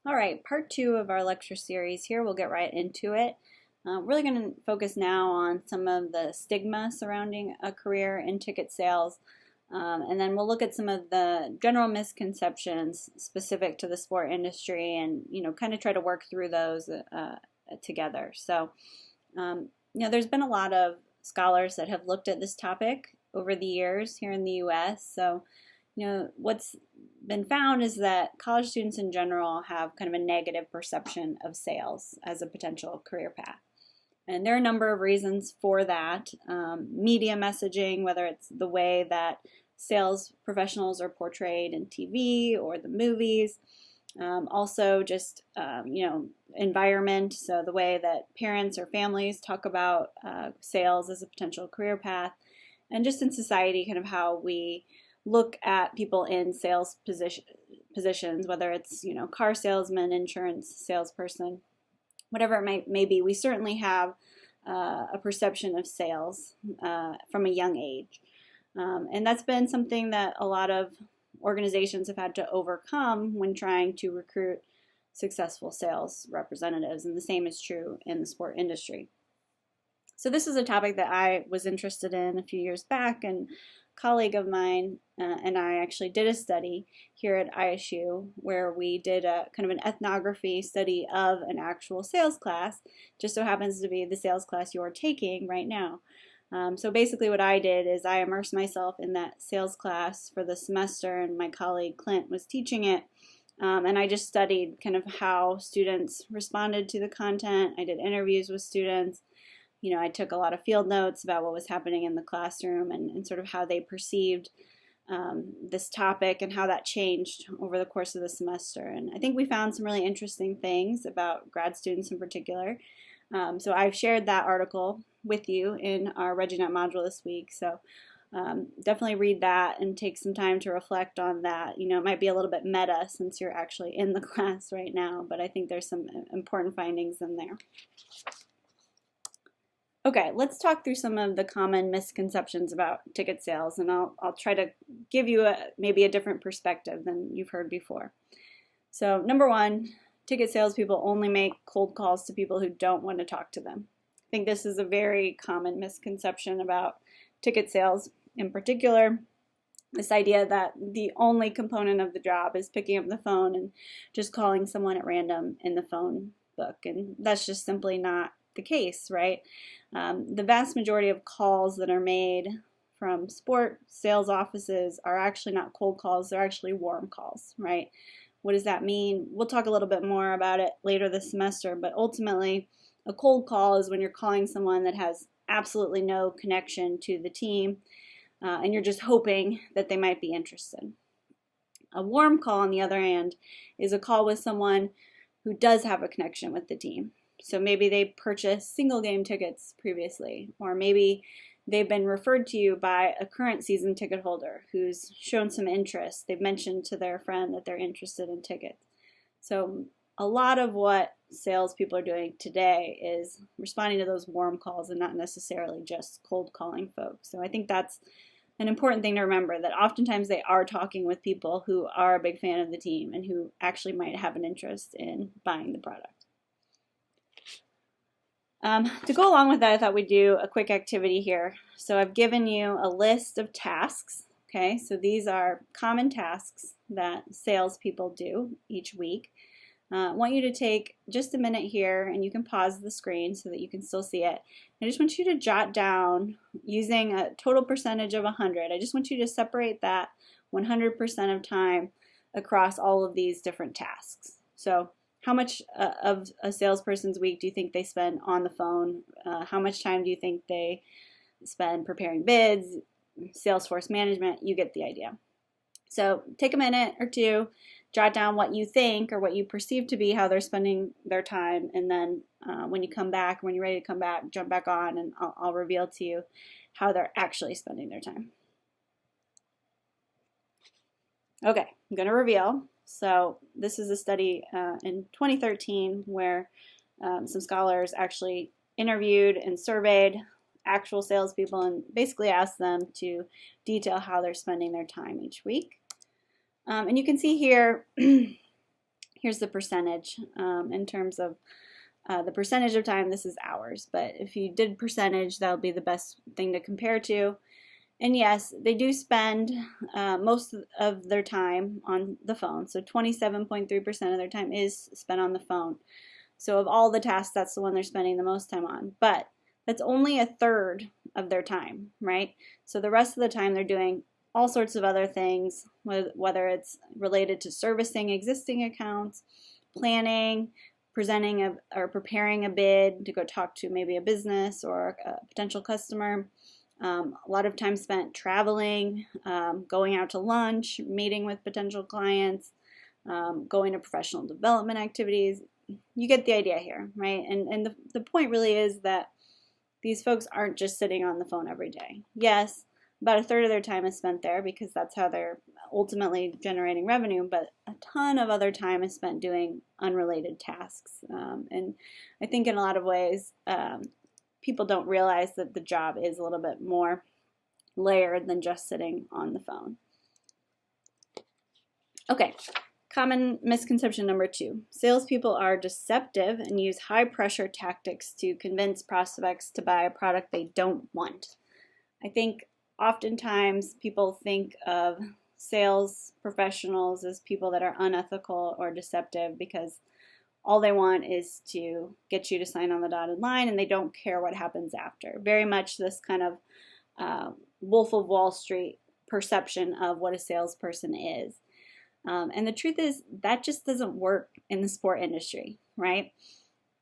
All right, part two of our lecture series here. We'll get right into it. Really going to focus now on some of the stigma surrounding a career in ticket sales. And then we'll look at some of the general misconceptions specific to the sport industry and, kind of try to work through those together. So, there's been a lot of scholars that have looked at this topic over the years here in the U.S. So, what's been found is that college students in general have kind of a negative perception of sales as a potential career path. And there are a number of reasons for that. Media messaging, whether it's the way that sales professionals are portrayed in TV or the movies. Also just, environment, so the way that parents or families talk about sales as a potential career path. And just in society, kind of how we look at people in sales positions, whether it's, car salesman, insurance salesperson, whatever it may be. We certainly have a perception of sales from a young age. And that's been something that a lot of organizations have had to overcome when trying to recruit successful sales representatives, and the same is true in the sport industry. So this is a topic that I was interested in a few years back, and a colleague of mine and I actually did a study here at ISU where we did a kind of an ethnography study of an actual sales class. Just so happens to be the sales class you're taking right now. So basically what I did is I immersed myself in that sales class for the semester, and my colleague Clint was teaching it. And I just studied kind of how students responded to the content. I did interviews with students. I took a lot of field notes about what was happening in the classroom and sort of how they perceived this topic and how that changed over the course of the semester. And I think we found some really interesting things about grad students in particular. So I've shared that article with you in our ReggieNet module this week. So definitely read that and take some time to reflect on that. It might be a little bit meta since you're actually in the class right now, but I think there's some important findings in there. Okay, let's talk through some of the common misconceptions about ticket sales, and I'll try to give you maybe a different perspective than you've heard before. So number one, ticket salespeople only make cold calls to people who don't want to talk to them. I think this is a very common misconception about ticket sales in particular. This idea that the only component of the job is picking up the phone and just calling someone at random in the phone book, and that's just simply not the case, right? The vast majority of calls that are made from sport sales offices are actually not cold calls, they're actually warm calls, right? What does that mean? We'll talk a little bit more about it later this semester, but ultimately a cold call is when you're calling someone that has absolutely no connection to the team and you're just hoping that they might be interested. A warm call, on the other hand, is a call with someone who does have a connection with the team. So maybe they purchased single game tickets previously, or maybe they've been referred to you by a current season ticket holder who's shown some interest. They've mentioned to their friend that they're interested in tickets. So a lot of what salespeople are doing today is responding to those warm calls and not necessarily just cold calling folks. So I think that's an important thing to remember, that oftentimes they are talking with people who are a big fan of the team and who actually might have an interest in buying the product. To go along with that, I thought we'd do a quick activity here. So I've given you a list of tasks. Okay, so these are common tasks that salespeople do each week. I want you to take just a minute here, and you can pause the screen so that you can still see it. I just want you to jot down, using a total percentage of 100. I just want you to separate that 100% of time across all of these different tasks. So how much of a salesperson's week do you think they spend on the phone? How much time do you think they spend preparing bids, Salesforce management? You get the idea. So take a minute or two, jot down what you think or what you perceive to be how they're spending their time, and then when you come back, when you're ready to come back, jump back on, and I'll reveal to you how they're actually spending their time. Okay, I'm going to reveal. So this is a study in 2013 where some scholars actually interviewed and surveyed actual salespeople and basically asked them to detail how they're spending their time each week. And you can see here here's the percentage in terms of the percentage of time. This is hours, but if you did percentage, that would be the best thing to compare to. And yes, they do spend most of their time on the phone. So 27.3% of their time is spent on the phone. So of all the tasks, that's the one they're spending the most time on. But that's only a third of their time, right? So the rest of the time they're doing all sorts of other things, whether it's related to servicing existing accounts, planning, presenting or preparing a bid to go talk to maybe a business or a potential customer. A lot of time spent traveling, going out to lunch, meeting with potential clients, going to professional development activities. You get the idea here, right? And the point really is that these folks aren't just sitting on the phone every day. Yes, about a third of their time is spent there because that's how they're ultimately generating revenue, but a ton of other time is spent doing unrelated tasks. And I think in a lot of ways, people don't realize that the job is a little bit more layered than just sitting on the phone. Okay, common misconception number 2. Salespeople are deceptive and use high-pressure tactics to convince prospects to buy a product they don't want. I think oftentimes people think of sales professionals as people that are unethical or deceptive because all they want is to get you to sign on the dotted line and they don't care what happens after. Very much this kind of Wolf of Wall Street perception of what a salesperson is. And the truth is that just doesn't work in the sport industry, right?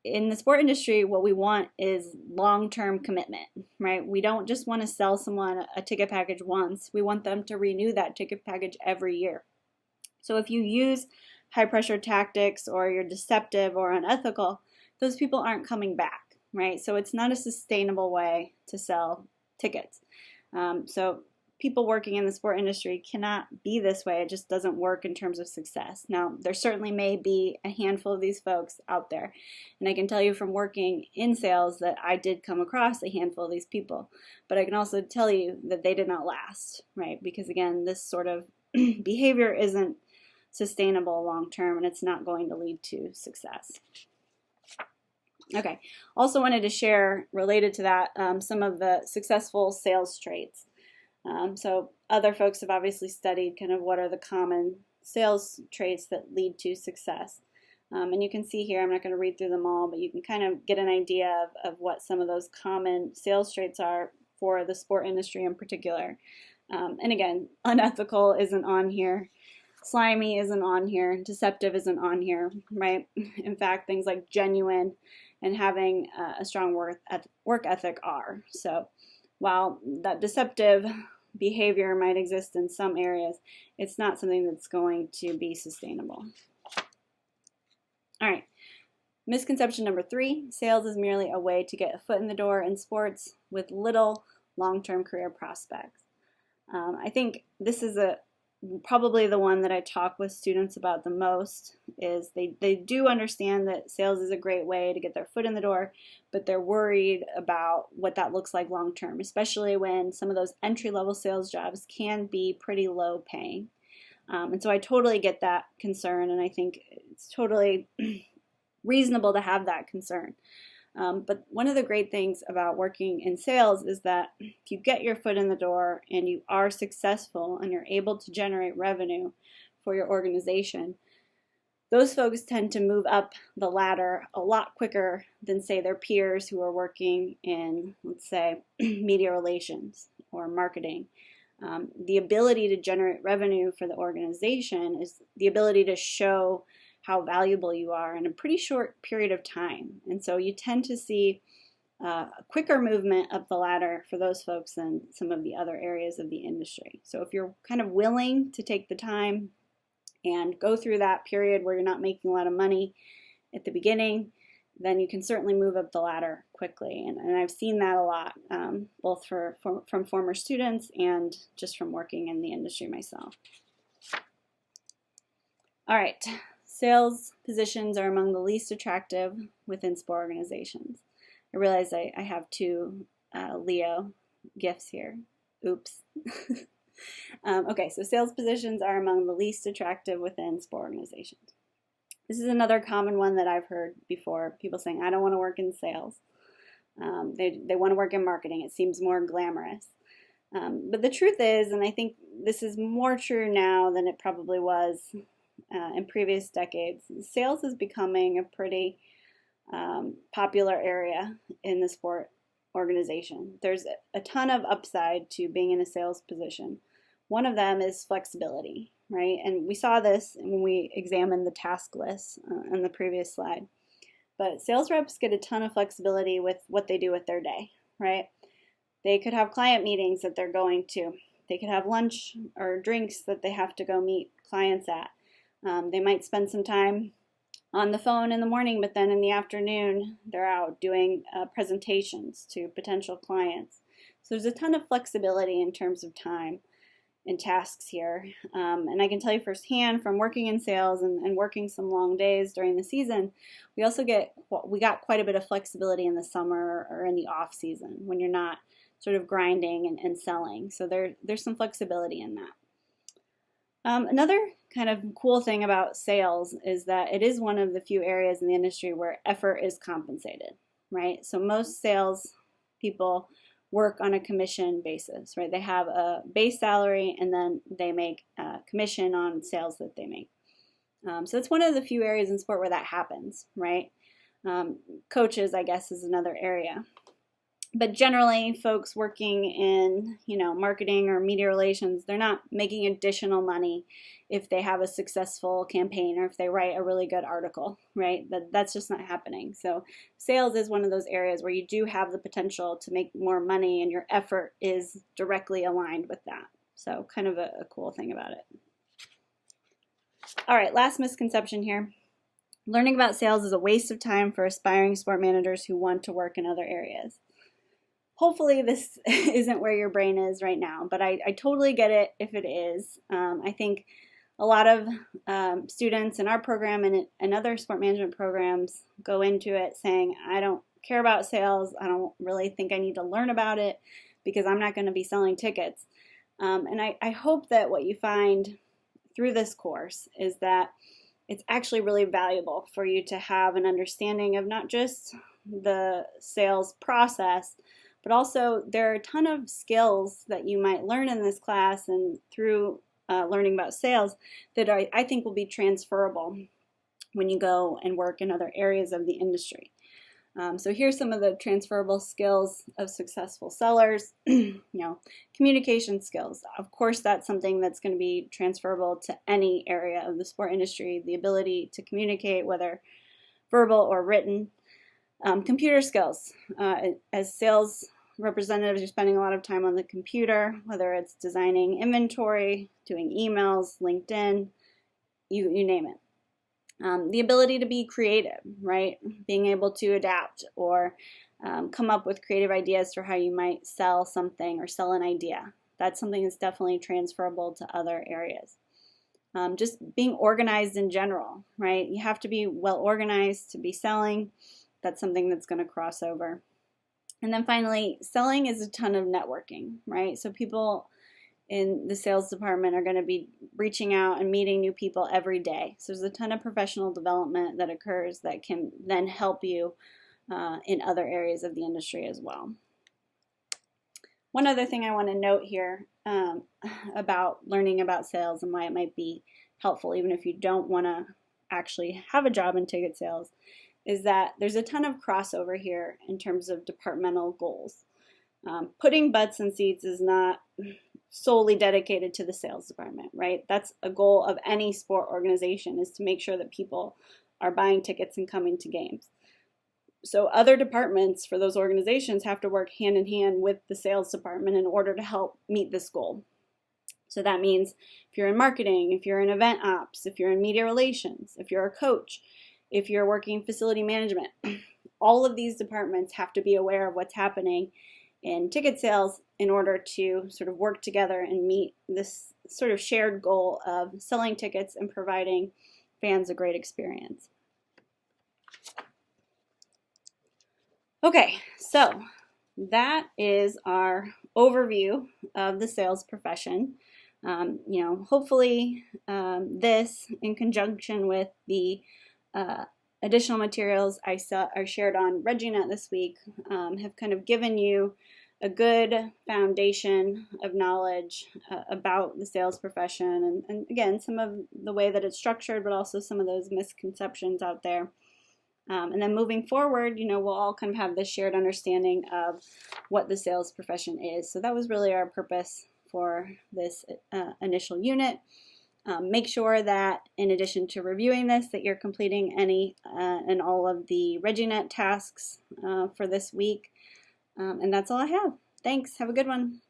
In the sport industry, what we want is long-term commitment, right? We don't just want to sell someone a ticket package once. We want them to renew that ticket package every year. So if you use high-pressure tactics or you're deceptive or unethical, those people aren't coming back, right? So it's not a sustainable way to sell tickets. So people working in the sport industry cannot be this way. It just doesn't work in terms of success. Now, there certainly may be a handful of these folks out there. And I can tell you from working in sales that I did come across a handful of these people. But I can also tell you that they did not last, right? Because again, this sort of behavior isn't sustainable long term and it's not going to lead to success. Okay, also wanted to share related to that some of the successful sales traits. So other folks have obviously studied kind of what are the common sales traits that lead to success. And you can see here, I'm not going to read through them all, but you can kind of get an idea of what some of those common sales traits are for the sport industry in particular. And again, unethical isn't on here. Slimy isn't on here. Deceptive isn't on here, right? In fact, things like genuine and having a strong work ethic are. So while that deceptive behavior might exist in some areas, it's not something that's going to be sustainable. All right, misconception number 3, sales is merely a way to get a foot in the door in sports with little long-term career prospects. I think this is probably the one that I talk with students about the most. Is they do understand that sales is a great way to get their foot in the door, but they're worried about what that looks like long term, especially when some of those entry-level sales jobs can be pretty low paying. And so I totally get that concern, and I think it's totally reasonable to have that concern. But one of the great things about working in sales is that if you get your foot in the door and you are successful and you're able to generate revenue for your organization, those folks tend to move up the ladder a lot quicker than, say, their peers who are working in, let's say, media relations or marketing. The ability to generate revenue for the organization is the ability to show how valuable you are in a pretty short period of time. And so you tend to see a quicker movement up the ladder for those folks than some of the other areas of the industry. So if you're kind of willing to take the time and go through that period where you're not making a lot of money at the beginning, then you can certainly move up the ladder quickly. And I've seen that a lot, both from former students and just from working in the industry myself. All right. Sales positions are among the least attractive within sport organizations. I realize I have 2 Leo gifts here. Oops. Okay, so sales positions are among the least attractive within sport organizations. This is another common one that I've heard before, people saying, I don't want to work in sales. They want to work in marketing. It seems more glamorous. But the truth is, and I think this is more true now than it probably was in previous decades, sales is becoming a pretty popular area in the sport organization. There's a ton of upside to being in a sales position. One of them is flexibility, right? And we saw this when we examined the task list on the previous slide. But sales reps get a ton of flexibility with what they do with their day, right? They could have client meetings that they're going to. They could have lunch or drinks that they have to go meet clients at. They might spend some time on the phone in the morning, but then in the afternoon, they're out doing presentations to potential clients. So there's a ton of flexibility in terms of time and tasks here. And I can tell you firsthand from working in sales and working some long days during the season, we got quite a bit of flexibility in the summer or in the off season when you're not sort of grinding and selling. So there's some flexibility in that. Another kind of cool thing about sales is that it is one of the few areas in the industry where effort is compensated, right? So most sales people work on a commission basis, right? They have a base salary and then they make commission on sales that they make. So it's one of the few areas in sport where that happens, right? Coaches, I guess, is another area. But generally, folks working in, marketing or media relations, they're not making additional money if they have a successful campaign or if they write a really good article, right? That's just not happening. So sales is one of those areas where you do have the potential to make more money and your effort is directly aligned with that. So kind of a cool thing about it. All right, last misconception here. Learning about sales is a waste of time for aspiring sport managers who want to work in other areas. Hopefully this isn't where your brain is right now, but I totally get it if it is. I think a lot of students in our program and other sport management programs go into it saying, I don't care about sales. I don't really think I need to learn about it because I'm not going to be selling tickets. And I hope that what you find through this course is that it's actually really valuable for you to have an understanding of not just the sales process, but also there are a ton of skills that you might learn in this class and through learning about sales that I think will be transferable when you go and work in other areas of the industry. So here's some of the transferable skills of successful sellers. Communication skills. Of course, that's something that's going to be transferable to any area of the sport industry. The ability to communicate, whether verbal or written. Computer skills. As sales representatives, you're spending a lot of time on the computer, whether it's designing inventory, doing emails, LinkedIn, you name it. The ability to be creative, right? Being able to adapt or come up with creative ideas for how you might sell something or sell an idea. That's something that's definitely transferable to other areas. Just being organized in general, right? You have to be well organized to be selling. That's something that's going to cross over. And then finally, selling is a ton of networking, right? So people in the sales department are going to be reaching out and meeting new people every day. So there's a ton of professional development that occurs that can then help you in other areas of the industry as well. One other thing I want to note here about learning about sales and why it might be helpful, even if you don't want to actually have a job in ticket sales, is that there's a ton of crossover here in terms of departmental goals. Putting butts in seats is not solely dedicated to the sales department, right? That's a goal of any sport organization, is to make sure that people are buying tickets and coming to games. So other departments for those organizations have to work hand in hand with the sales department in order to help meet this goal. So that means if you're in marketing, if you're in event ops, if you're in media relations, if you're a coach, if you're working facility management, all of these departments have to be aware of what's happening in ticket sales in order to sort of work together and meet this sort of shared goal of selling tickets and providing fans a great experience. Okay, so that is our overview of the sales profession. Hopefully this, in conjunction with the additional materials I shared on RegieNet this week have kind of given you a good foundation of knowledge about the sales profession, and again, some of the way that it's structured, but also some of those misconceptions out there. And then moving forward, we'll all kind of have this shared understanding of what the sales profession is. So that was really our purpose for this initial unit. Make sure that in addition to reviewing this, that you're completing any and all of the RegieNet tasks for this week. And that's all I have. Thanks. Have a good one.